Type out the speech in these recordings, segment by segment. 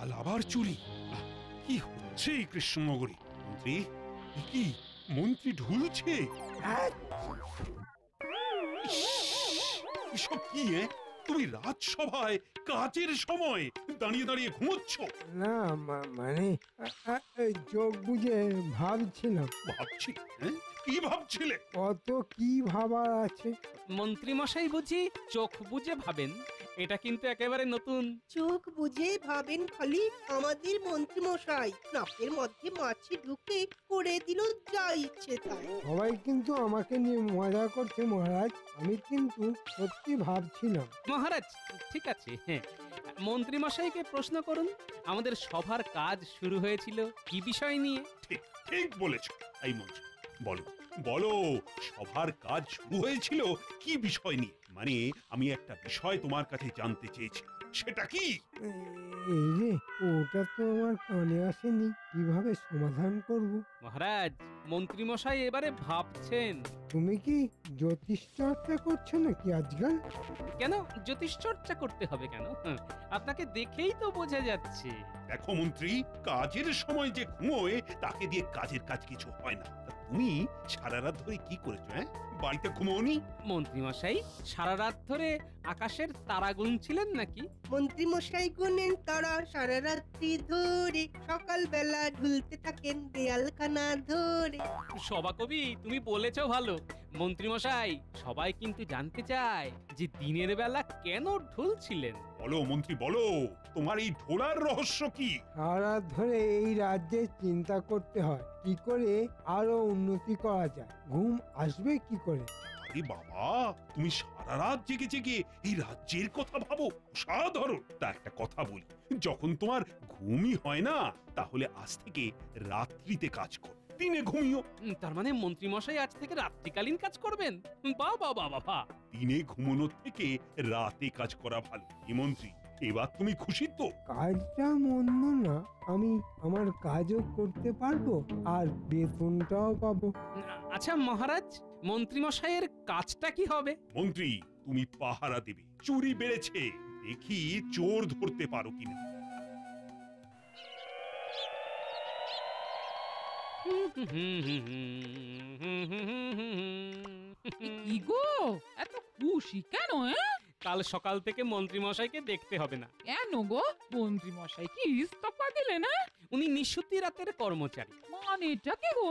কাল আবার চুরি। কি হচ্ছে এই কৃষ্ণনগরে? মন্ত্রী, কি মন্ত্রী ঢুলছে? এসব কি? তুমি রাজসভায় কাজের সময় দাঁড়িয়ে দাঁড়িয়ে ঘুমোচ্ছ? না মানে চোখ বুঝে ভাবছিলাম। ভাবছি? কি ভাবছিলে? কত কি ভাবার আছে। মন্ত্রী মশাই বুঝি চোখ বুজে ভাবেন? এটা কিন্তু একেবারে নতুন। চোখ বুঝে ভাবেন খালি আমাদের মন্ত্রী মশাই, নাকের মধ্যে মাছি ঢুকে করে দিল যা ইচ্ছে তাই। সবাই কিন্তু আমাকে নিয়ে মজা করছে মহারাজ, আমি কিন্তু সত্যি ভাবছিলাম। মহারাজ ঠিক আছে, হ্যাঁ, মন্ত্রী মশাইকে প্রশ্ন করুন। আমাদের সভার কাজ শুরু হয়েছিল কি বিষয় নিয়ে? ঠিক ঠিক বলেছ। এই মন্ত্রী, বলো বলো, সভার কাজ শুরু হয়েছিল কি বিষয় নিয়ে? মানে আমি একটা বিষয় তোমার কাছে জানতে চেয়েছি, সেটা কি? এই রে, ওটা তো আমার কানে আসেনি, কিভাবে সমাধান করব? মহারাজ, মন্ত্রী মশাই এবারে ভাবছেন। তুমি কি জ্যোতিষ চর্চা করছো নাকি আজকাল? কেন জ্যোতিষ চর্চা করতে হবে কেন? আপনাকে দেখেই তো বোঝা যাচ্ছে। দেখো মন্ত্রী, কাজের সময় যে ঘুমোয় তাকে দিয়ে কাজের কাজ কিছু হয় না। তা তুমি সারা রাত ধরে কি করেছো? বাড়িতে ঘুমোনি? মন্ত্রী মশাই সারা রাত ধরে আকাশের তারা গুনছিলেন নাকি? মন্ত্রী মশাই গুনেন তারা সারা রাত্রি ধরে, সকালবেলা ঢুলতে থাকেন দেয়ালখানা ধরে। সভাকবি, তুমি বলেছো ভালো। মন্ত্রী মশাই, সবাই কিন্তু জানতে চায় যে দিনের বেলা কেন ঢুলছিলেন। বলো মন্ত্রী, বলো, তোমার এই ঢোলার রহস্য কি? সারা ধরে এই রাজ্যে চিন্তা করতে হয় কি করে আরো উন্নতি করা যায়, ঘুম আসবে কি করে। আরে বাবা, তুমি সারা রাত জেগে জেগে এই রাজ্যের কথা ভাবো, অসাধারণ। তা একটা কথা বলি, যখন তোমার ঘুমই হয় না, তাহলে আজ থেকে রাত্রিতে কাজ করো, দিনে ঘুমিও। তার মানে মন্ত্রী মশাই আজ থেকে রাত্রিকালীন কাজ করবেন? বাহ বাহ বাহ বাহ। দিনে ঘুমানোর থেকে রাতে কাজ করা ভালো। কি মন্ত্রী, এবার তুমি খুশি তো? কাজটা মন্দ না, আমি আমার কাজও করতে পারবো আর বেতনটাও পাবো। আচ্ছা মহারাজ, মন্ত্রী মশাইয়ের কাজটা কি হবে? মন্ত্রী, তুমি পাহারা দেবে। চুরি বেড়েছে, দেখি চোর ধরতে পারো কিনা। কি গো, এত খুশি কেন? কাল সকাল থেকে মন্ত্রী মশাইকে দেখতে হবে না। কেন গো, মন্ত্রী মশাই কি ইস্তফা দিলে না? উনি নিশুতি রাতের কর্মচারী। মানেটা কি গো?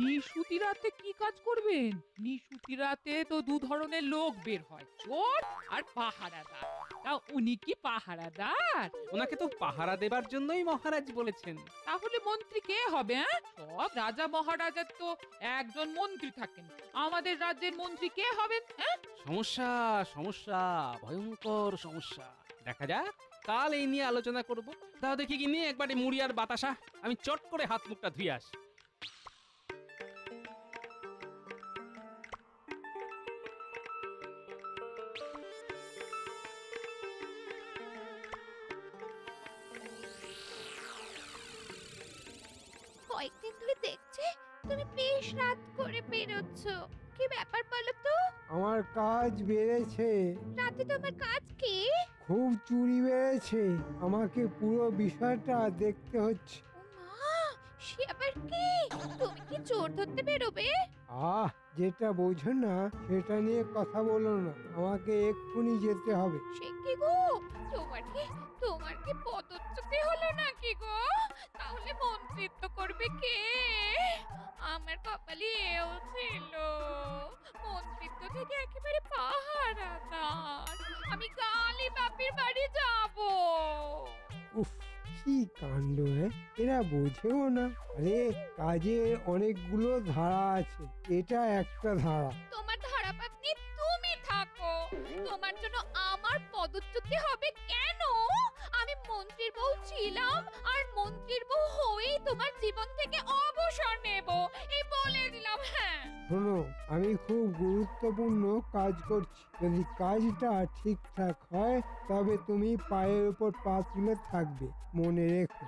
নিশুতি রাতে কি কাজ করবেন? নিশুতি রাতে তো দু ধরনের লোক বের হয়, চোর আর পাহারাদার। তা উনি কি পাহারাদার? ওনাকে তো পাহারা দেবার জন্যই মহারাজ বলেছেন। তাহলে মন্ত্রী কে হবে? সব রাজা মহারাজার তো একজন মন্ত্রী থাকেন, আমাদের রাজ্যের মন্ত্রী কে হবেন? সমস্যা সমস্যা, ভয়ঙ্কর সমস্যা। দেখা যাক, কাল এই নিয়ে আলোচনা করব। তাও দেখি কি নিয়ে একবারে মুড়ি আর বাতাসা, আমি চট করে হাত মুখটা ধুয়ে আসি। কয়েকদিন ধরে দেখছি তুমি বেশ রাত করে বেরোচ্ছ, কি ব্যাপার বলো তো? আমার কাজ বেড়েছে। রাতে তোমার কাজ কি? খুব চুরি বেড়েছে, আমাকে পুরো বিষয়টা দেখতে হচ্ছে। ও মা, সে আবার কি? তুমি কি চোর ধরতে বেরোবে? যেটা বোঝো না সেটা নিয়ে কথা বলো না, আমাকে এক্ষুনি যেতে হবে। সে কি গো, তোমার কি পদচ্যুতি হলো নাকি গো? তাহলে মন্ত্রিত্ব করবে কে? আমার কপালে এও ছিল, মন্ত্রিত্ব থেকে একেবারে পাহারাদার। আমি কালই বাপের বাড়ি যাব। উফ, কি কাণ্ড! এরা বোঝেও না। আরে কাজে অনেকগুলো ধারা আছে, এটা একটা ধারা। তোমার ধারা পাতনি তুমি থাকো, তোমার জন্য আমার পদচ্যুতি হবে কেন? আমি মন্ত্রীর বউ ছিলাম, আর মন্ত্রীর বউ হয়েই তোমার জীবন থেকে অবসর নেব, এই বলে দিলাম। হ্যাঁ শোনো, আমি খুব গুরুত্বপূর্ণ কাজ করছি, যদি কাজটা ঠিকঠাক হয় তবে তুমি পায়ের উপর পা তুলে থাকবে, মনে রেখো।